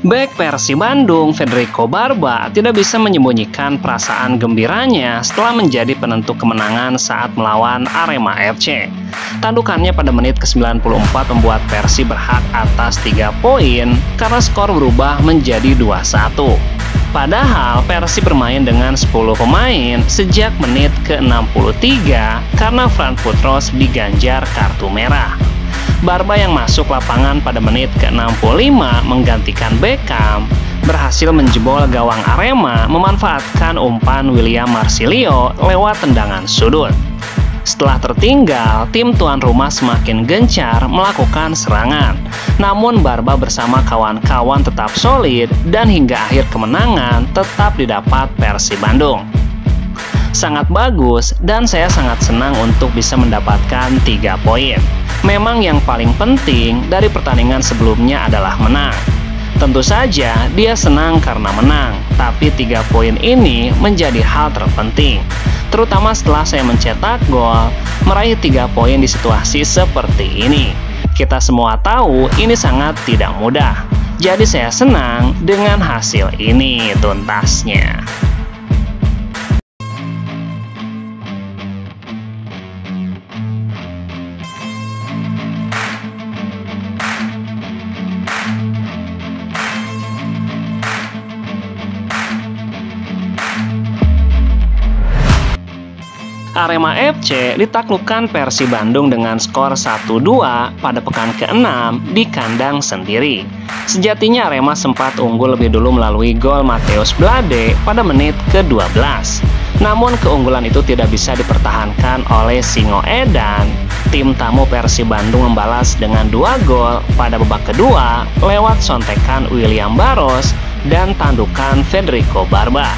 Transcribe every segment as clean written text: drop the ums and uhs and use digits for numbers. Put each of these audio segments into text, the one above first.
Bek Persib Bandung, Federico Barba, tidak bisa menyembunyikan perasaan gembiranya setelah menjadi penentu kemenangan saat melawan Arema FC. Tandukannya pada menit ke-94 membuat Persib berhak atas 3 poin karena skor berubah menjadi 2-1. Padahal Persib bermain dengan 10 pemain sejak menit ke-63 karena Fran Putros diganjar kartu merah. Barba yang masuk lapangan pada menit ke-65 menggantikan Beckham berhasil menjebol gawang Arema memanfaatkan umpan William Marsilio lewat tendangan sudut. Setelah tertinggal, tim tuan rumah semakin gencar melakukan serangan. Namun Barba bersama kawan-kawan tetap solid dan hingga akhir kemenangan tetap didapat Persib Bandung. Sangat bagus dan saya sangat senang untuk bisa mendapatkan 3 poin. Memang yang paling penting dari pertandingan sebelumnya adalah menang. Tentu saja dia senang karena menang, tapi 3 poin ini menjadi hal terpenting. Terutama setelah saya mencetak gol, meraih 3 poin di situasi seperti ini. Kita semua tahu ini sangat tidak mudah. Jadi saya senang dengan hasil ini tuntasnya. Arema FC ditaklukkan Persib Bandung dengan skor 1-2 pada pekan ke-6 di kandang sendiri. Sejatinya Arema sempat unggul lebih dulu melalui gol Mateus Blade pada menit ke-12. Namun keunggulan itu tidak bisa dipertahankan oleh Singo Edan. Tim tamu Persib Bandung membalas dengan 2 gol pada babak kedua lewat sontekan William Barros dan tandukan Federico Barba.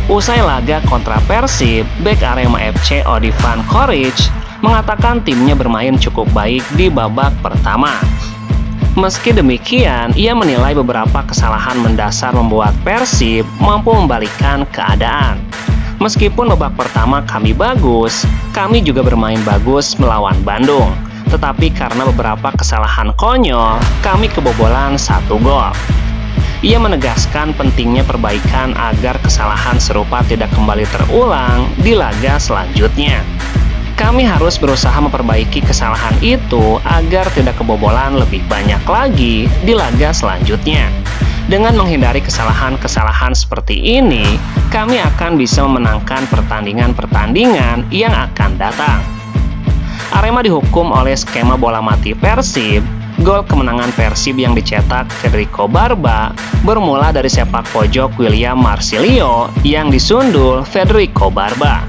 Usai laga kontra Persib, bek Arema FC Odivan Koric mengatakan timnya bermain cukup baik di babak pertama. Meski demikian, ia menilai beberapa kesalahan mendasar membuat Persib mampu membalikkan keadaan. Meskipun babak pertama kami bagus, kami juga bermain bagus melawan Bandung. Tetapi karena beberapa kesalahan konyol, kami kebobolan 1 gol. Ia menegaskan pentingnya perbaikan agar kesalahan serupa tidak kembali terulang di laga selanjutnya. Kami harus berusaha memperbaiki kesalahan itu agar tidak kebobolan lebih banyak lagi di laga selanjutnya. Dengan menghindari kesalahan-kesalahan seperti ini, kami akan bisa memenangkan pertandingan-pertandingan yang akan datang. Arema dihukum oleh skema bola mati Persib. Gol kemenangan Persib yang dicetak Federico Barba bermula dari sepak pojok William Marsilio yang disundul Federico Barba.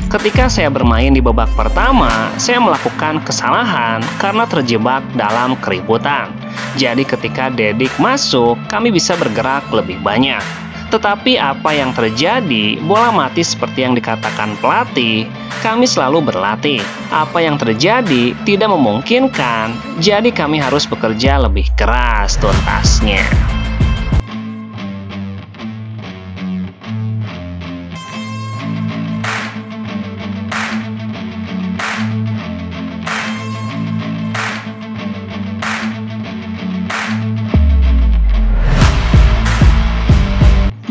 Ketika saya bermain di babak pertama, saya melakukan kesalahan karena terjebak dalam keributan. Jadi ketika Dedik masuk, kami bisa bergerak lebih banyak. Tetapi apa yang terjadi, bola mati seperti yang dikatakan pelatih, kami selalu berlatih. Apa yang terjadi tidak memungkinkan, jadi kami harus bekerja lebih keras tuntasnya.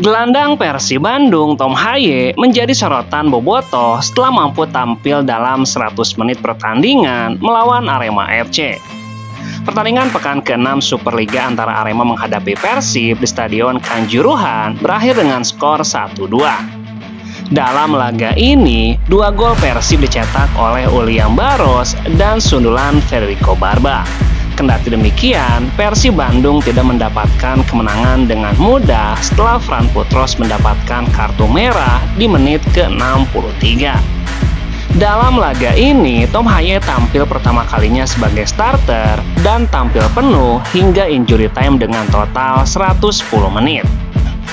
Gelandang Persib Bandung Tom Haye menjadi sorotan bobotoh setelah mampu tampil dalam 100 menit pertandingan melawan Arema FC. Pertandingan pekan ke-6 Superliga antara Arema menghadapi Persib di Stadion Kanjuruhan berakhir dengan skor 1-2. Dalam laga ini, 2 gol Persib dicetak oleh William Barros dan sundulan Federico Barba. Kendati demikian, Persib Bandung tidak mendapatkan kemenangan dengan mudah setelah Fran Putros mendapatkan kartu merah di menit ke-63. Dalam laga ini, Tom Haye tampil pertama kalinya sebagai starter dan tampil penuh hingga injury time dengan total 110 menit.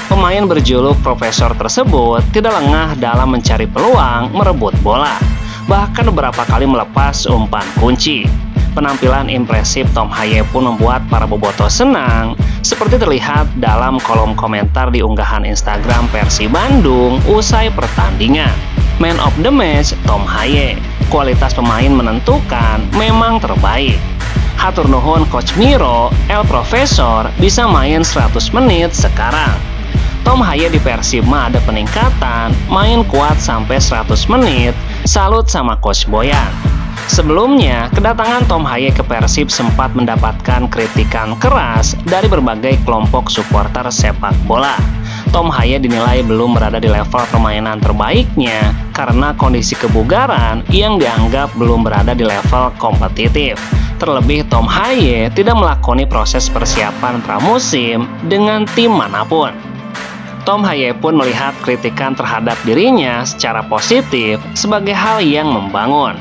Pemain berjuluk Profesor tersebut tidak lengah dalam mencari peluang merebut bola, bahkan beberapa kali melepas umpan kunci. Penampilan impresif Tom Haye pun membuat para bobotoh senang, seperti terlihat dalam kolom komentar di unggahan Instagram Persib Bandung usai pertandingan. Man of the match Tom Haye. Kualitas pemain menentukan, memang terbaik. Hatur nuhun Coach Miro, El Profesor bisa main 100 menit sekarang. Tom Haye di Persib mah ada peningkatan, main kuat sampai 100 menit, salut sama Coach Boyan. Sebelumnya, kedatangan Tom Haye ke Persib sempat mendapatkan kritikan keras dari berbagai kelompok supporter sepak bola. Tom Haye dinilai belum berada di level permainan terbaiknya karena kondisi kebugaran yang dianggap belum berada di level kompetitif. Terlebih Tom Haye tidak melakoni proses persiapan pramusim dengan tim manapun. Tom Haye pun melihat kritikan terhadap dirinya secara positif sebagai hal yang membangun.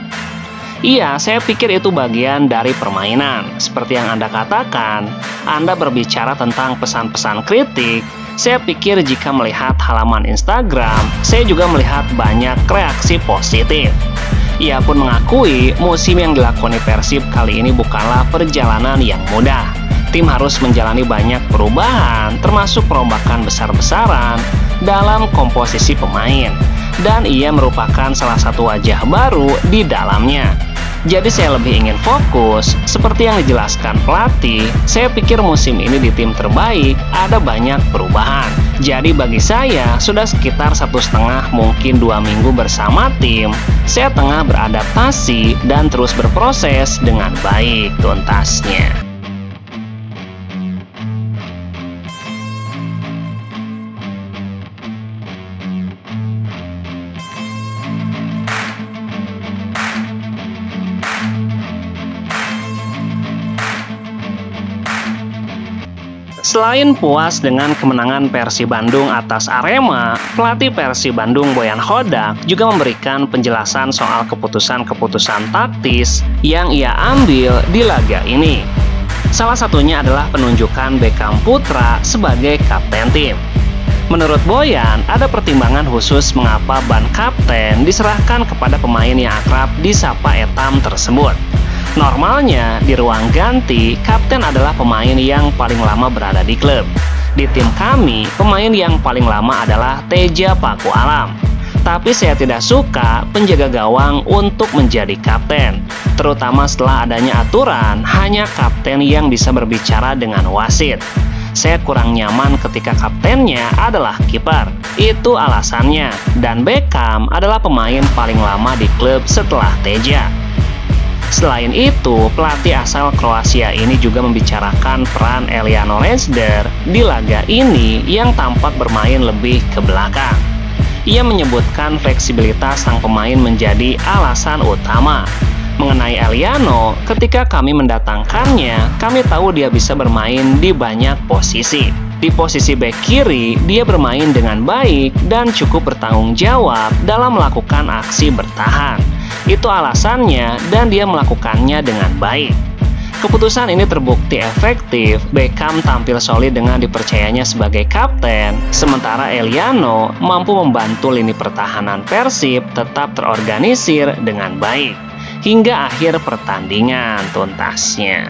Iya, saya pikir itu bagian dari permainan. Seperti yang Anda katakan, Anda berbicara tentang pesan-pesan kritik. Saya pikir jika melihat halaman Instagram, saya juga melihat banyak reaksi positif. Ia pun mengakui musim yang dilakoni Persib kali ini bukanlah perjalanan yang mudah. Tim harus menjalani banyak perubahan, termasuk perombakan besar-besaran dalam komposisi pemain. Dan ia merupakan salah satu wajah baru di dalamnya. Jadi saya lebih ingin fokus, seperti yang dijelaskan pelatih, saya pikir musim ini di tim terbaik ada banyak perubahan. Jadi bagi saya, sudah sekitar 1,5 mungkin 2 minggu bersama tim, saya tengah beradaptasi dan terus berproses dengan baik tuntasnya. Selain puas dengan kemenangan Persib Bandung atas Arema, pelatih Persib Bandung Boyan Hodak juga memberikan penjelasan soal keputusan-keputusan taktis yang ia ambil di laga ini. Salah satunya adalah penunjukan Beckham Putra sebagai kapten tim. Menurut Boyan, ada pertimbangan khusus mengapa ban kapten diserahkan kepada pemain yang akrab disapa Etam tersebut. Normalnya, di ruang ganti, kapten adalah pemain yang paling lama berada di klub. Di tim kami, pemain yang paling lama adalah Teja Paku Alam. Tapi saya tidak suka penjaga gawang untuk menjadi kapten, terutama setelah adanya aturan hanya kapten yang bisa berbicara dengan wasit. Saya kurang nyaman ketika kaptennya adalah kiper. Itu alasannya. Dan Beckham adalah pemain paling lama di klub setelah Teja. Selain itu, pelatih asal Kroasia ini juga membicarakan peran Eliano Rezder di laga ini yang tampak bermain lebih ke belakang. Ia menyebutkan fleksibilitas sang pemain menjadi alasan utama. Mengenai Eliano, ketika kami mendatangkannya, kami tahu dia bisa bermain di banyak posisi. Di posisi bek kiri, dia bermain dengan baik dan cukup bertanggung jawab dalam melakukan aksi bertahan. Itu alasannya dan dia melakukannya dengan baik. Keputusan ini terbukti efektif. Beckham tampil solid dengan dipercayanya sebagai kapten, sementara Eliano mampu membantu lini pertahanan Persib tetap terorganisir dengan baik hingga akhir pertandingan tuntasnya.